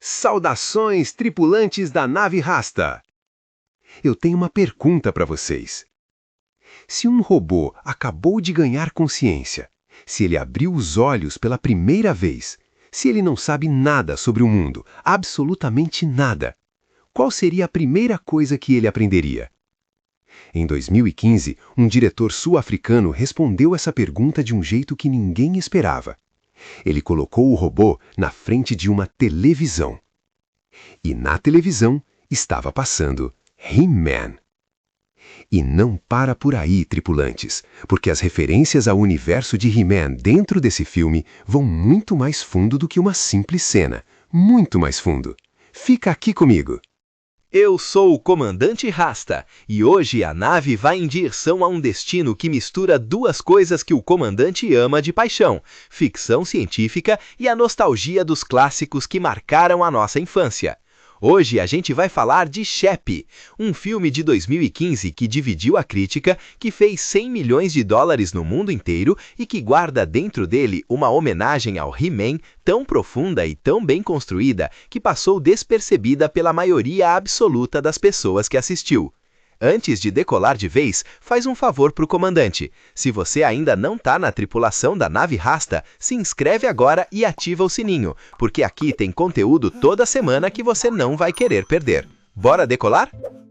Saudações, tripulantes da nave Rasta! Eu tenho uma pergunta para vocês. Se um robô acabou de ganhar consciência, se ele abriu os olhos pela primeira vez, se ele não sabe nada sobre o mundo, absolutamente nada, qual seria a primeira coisa que ele aprenderia? Em 2015, um diretor sul-africano respondeu essa pergunta de um jeito que ninguém esperava. Ele colocou o robô na frente de uma televisão. E na televisão estava passando He-Man. E não para por aí, tripulantes, porque as referências ao universo de He-Man dentro desse filme vão muito mais fundo do que uma simples cena. Muito mais fundo. Fica aqui comigo. Eu sou o Comandante Rasta, e hoje a nave vai em direção a um destino que mistura duas coisas que o comandante ama de paixão: ficção científica e a nostalgia dos clássicos que marcaram a nossa infância. Hoje a gente vai falar de Chappie, um filme de 2015 que dividiu a crítica, que fez 100 milhões de dólares no mundo inteiro e que guarda dentro dele uma homenagem ao He-Man tão profunda e tão bem construída que passou despercebida pela maioria absoluta das pessoas que assistiu. Antes de decolar de vez, faz um favor pro comandante. Se você ainda não tá na tripulação da nave Rasta, se inscreve agora e ativa o sininho, porque aqui tem conteúdo toda semana que você não vai querer perder. Bora decolar?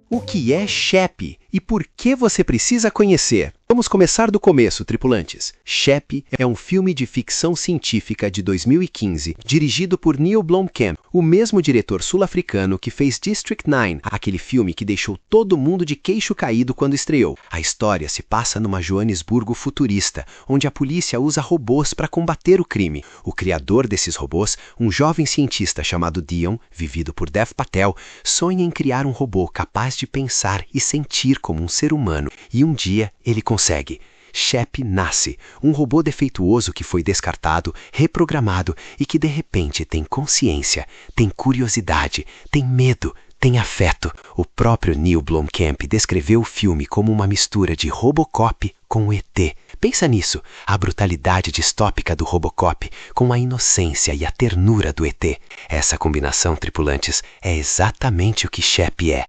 O que é Chappie e por que você precisa conhecer? Vamos começar do começo, tripulantes. Chappie é um filme de ficção científica de 2015, dirigido por Neil Blomkamp, o mesmo diretor sul-africano que fez District 9, aquele filme que deixou todo mundo de queixo caído quando estreou. A história se passa numa Joanesburgo futurista, onde a polícia usa robôs para combater o crime. O criador desses robôs, um jovem cientista chamado Dion, vivido por Dev Patel, sonha em criar um robô capaz de pensar e sentir como um ser humano, e um dia ele consegue. Chappie nasce, um robô defeituoso que foi descartado, reprogramado e que de repente tem consciência, tem curiosidade, tem medo, tem afeto. O próprio Neil Blomkamp descreveu o filme como uma mistura de Robocop com o ET. Pensa nisso, a brutalidade distópica do Robocop com a inocência e a ternura do ET. Essa combinação, tripulantes, é exatamente o que Chappie é.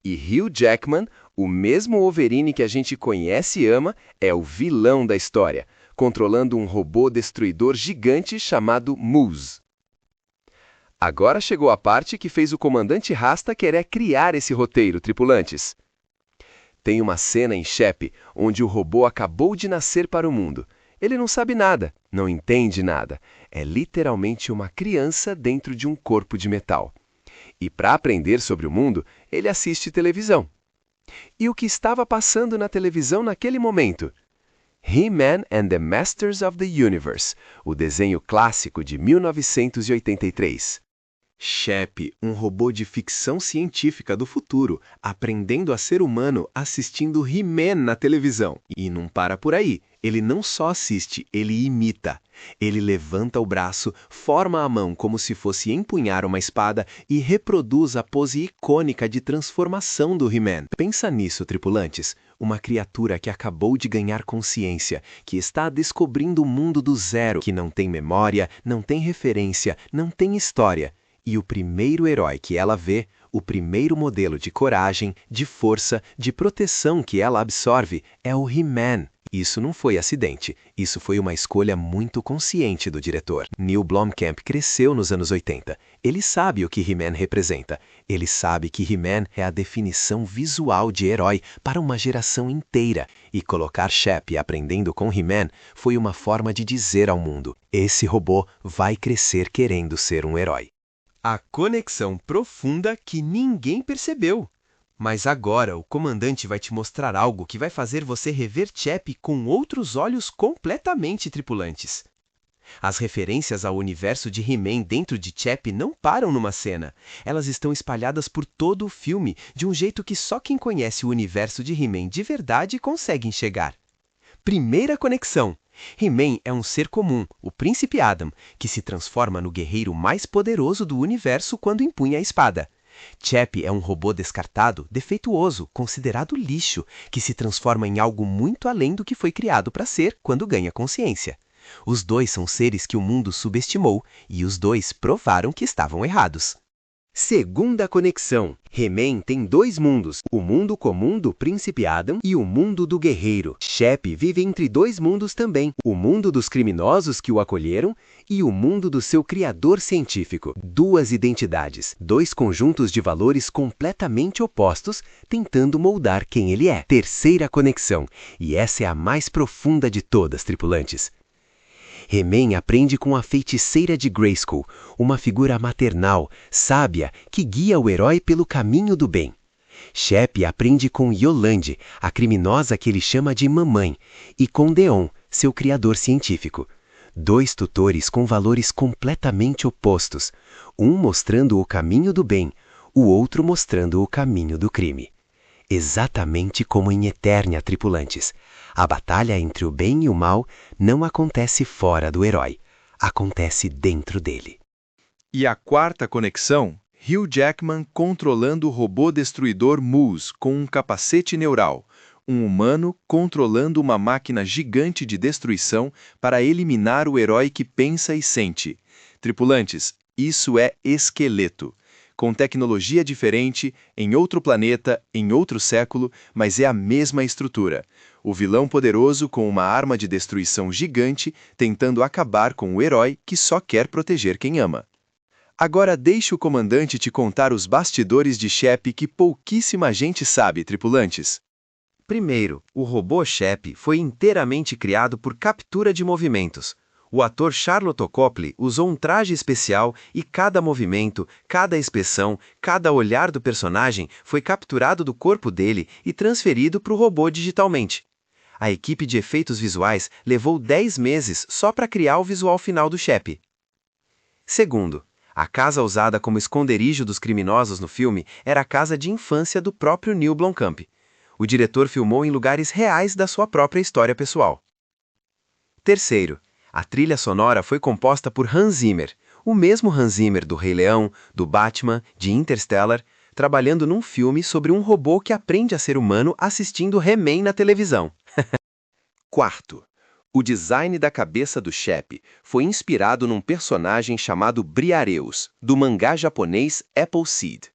E Hugh Jackman, o mesmo Wolverine que a gente conhece e ama, é o vilão da história, controlando um robô destruidor gigante chamado Moose. Agora chegou a parte que fez o comandante Rasta querer criar esse roteiro, tripulantes. Tem uma cena em Chappie onde o robô acabou de nascer para o mundo. Ele não sabe nada, não entende nada. É literalmente uma criança dentro de um corpo de metal. E para aprender sobre o mundo, ele assiste televisão. E o que estava passando na televisão naquele momento? He-Man and the Masters of the Universe, o desenho clássico de 1983. Chappie, um robô de ficção científica do futuro, aprendendo a ser humano assistindo He-Man na televisão. E não para por aí. Ele não só assiste, ele imita. Ele levanta o braço, forma a mão como se fosse empunhar uma espada e reproduz a pose icônica de transformação do He-Man. Pensa nisso, tripulantes. Uma criatura que acabou de ganhar consciência, que está descobrindo o mundo do zero, que não tem memória, não tem referência, não tem história. E o primeiro herói que ela vê, o primeiro modelo de coragem, de força, de proteção que ela absorve é o He-Man. Isso não foi acidente, isso foi uma escolha muito consciente do diretor. Neil Blomkamp cresceu nos anos 80. Ele sabe o que He-Man representa. Ele sabe que He-Man é a definição visual de herói para uma geração inteira. E colocar Chappie aprendendo com He-Man foi uma forma de dizer ao mundo: esse robô vai crescer querendo ser um herói. A conexão profunda que ninguém percebeu. Mas agora o comandante vai te mostrar algo que vai fazer você rever Chappie com outros olhos completamente, tripulantes. As referências ao universo de He-Man dentro de Chappie não param numa cena. Elas estão espalhadas por todo o filme, de um jeito que só quem conhece o universo de He-Man de verdade consegue enxergar. Primeira conexão. He-Man é um ser comum, o Príncipe Adam, que se transforma no guerreiro mais poderoso do universo quando empunha a espada. Chappie é um robô descartado, defeituoso, considerado lixo, que se transforma em algo muito além do que foi criado para ser quando ganha consciência. Os dois são seres que o mundo subestimou e os dois provaram que estavam errados. Segunda conexão. He-Man tem dois mundos, o mundo comum do Príncipe Adam e o mundo do guerreiro. Shep vive entre dois mundos também, o mundo dos criminosos que o acolheram e o mundo do seu criador científico. Duas identidades, dois conjuntos de valores completamente opostos, tentando moldar quem ele é. Terceira conexão, e essa é a mais profunda de todas, tripulantes. He-Man aprende com a feiticeira de Grayskull, uma figura maternal, sábia, que guia o herói pelo caminho do bem. Shep aprende com Yolande, a criminosa que ele chama de mamãe, e com Deon, seu criador científico. Dois tutores com valores completamente opostos, um mostrando o caminho do bem, o outro mostrando o caminho do crime. Exatamente como em Eternia, tripulantes. A batalha entre o bem e o mal não acontece fora do herói, acontece dentro dele. E a quarta conexão, Hugh Jackman controlando o robô destruidor Moose com um capacete neural, um humano controlando uma máquina gigante de destruição para eliminar o herói que pensa e sente. Tripulantes, isso é Esqueleto. Com tecnologia diferente, em outro planeta, em outro século, mas é a mesma estrutura. O vilão poderoso com uma arma de destruição gigante, tentando acabar com o herói que só quer proteger quem ama. Agora deixe o comandante te contar os bastidores de Shep que pouquíssima gente sabe, tripulantes. Primeiro, o robô Shep foi inteiramente criado por captura de movimentos. O ator Charlotte Copley usou um traje especial e cada movimento, cada expressão, cada olhar do personagem foi capturado do corpo dele e transferido para o robô digitalmente. A equipe de efeitos visuais levou 10 meses só para criar o visual final do Shep. Segundo, a casa usada como esconderijo dos criminosos no filme era a casa de infância do próprio Neil Blomkamp. O diretor filmou em lugares reais da sua própria história pessoal. Terceiro, a trilha sonora foi composta por Hans Zimmer, o mesmo Hans Zimmer do Rei Leão, do Batman, de Interstellar, trabalhando num filme sobre um robô que aprende a ser humano assistindo He-Man na televisão. Quarto, o design da cabeça do Shep foi inspirado num personagem chamado Briareus, do mangá japonês Appleseed,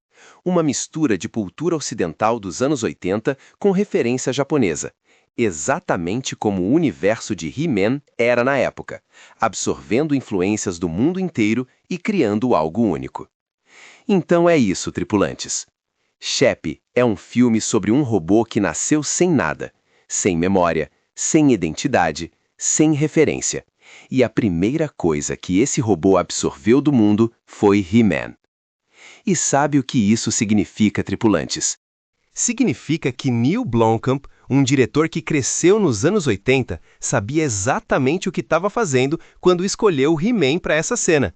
uma mistura de cultura ocidental dos anos 80 com referência japonesa. Exatamente como o universo de He-Man era na época, absorvendo influências do mundo inteiro e criando algo único. Então é isso, tripulantes. Shep é um filme sobre um robô que nasceu sem nada, sem memória, sem identidade, sem referência. E a primeira coisa que esse robô absorveu do mundo foi He-Man. E sabe o que isso significa, tripulantes? Significa que Neil Blomkamp, um diretor que cresceu nos anos 80, sabia exatamente o que estava fazendo quando escolheu o He-Man para essa cena.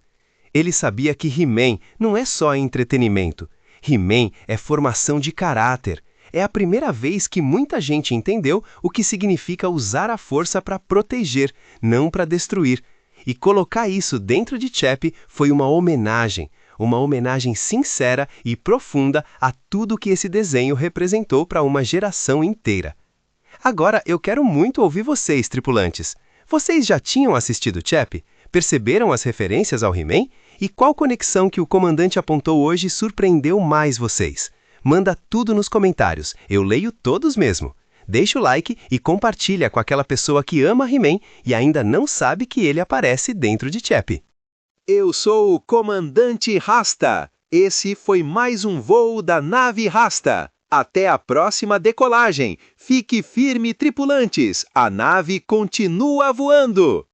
Ele sabia que He-Man não é só entretenimento. He-Man é formação de caráter. É a primeira vez que muita gente entendeu o que significa usar a força para proteger, não para destruir. E colocar isso dentro de Shep foi uma homenagem sincera e profunda a tudo que esse desenho representou para uma geração inteira. Agora eu quero muito ouvir vocês, tripulantes. Vocês já tinham assistido Shep? Perceberam as referências ao He-Man? E qual conexão que o comandante apontou hoje surpreendeu mais vocês? Manda tudo nos comentários, eu leio todos mesmo. Deixa o like e compartilha com aquela pessoa que ama He-Man e ainda não sabe que ele aparece dentro de Shep. Eu sou o Comandante Rasta. Esse foi mais um voo da nave Rasta. Até a próxima decolagem. Fique firme, tripulantes. A nave continua voando.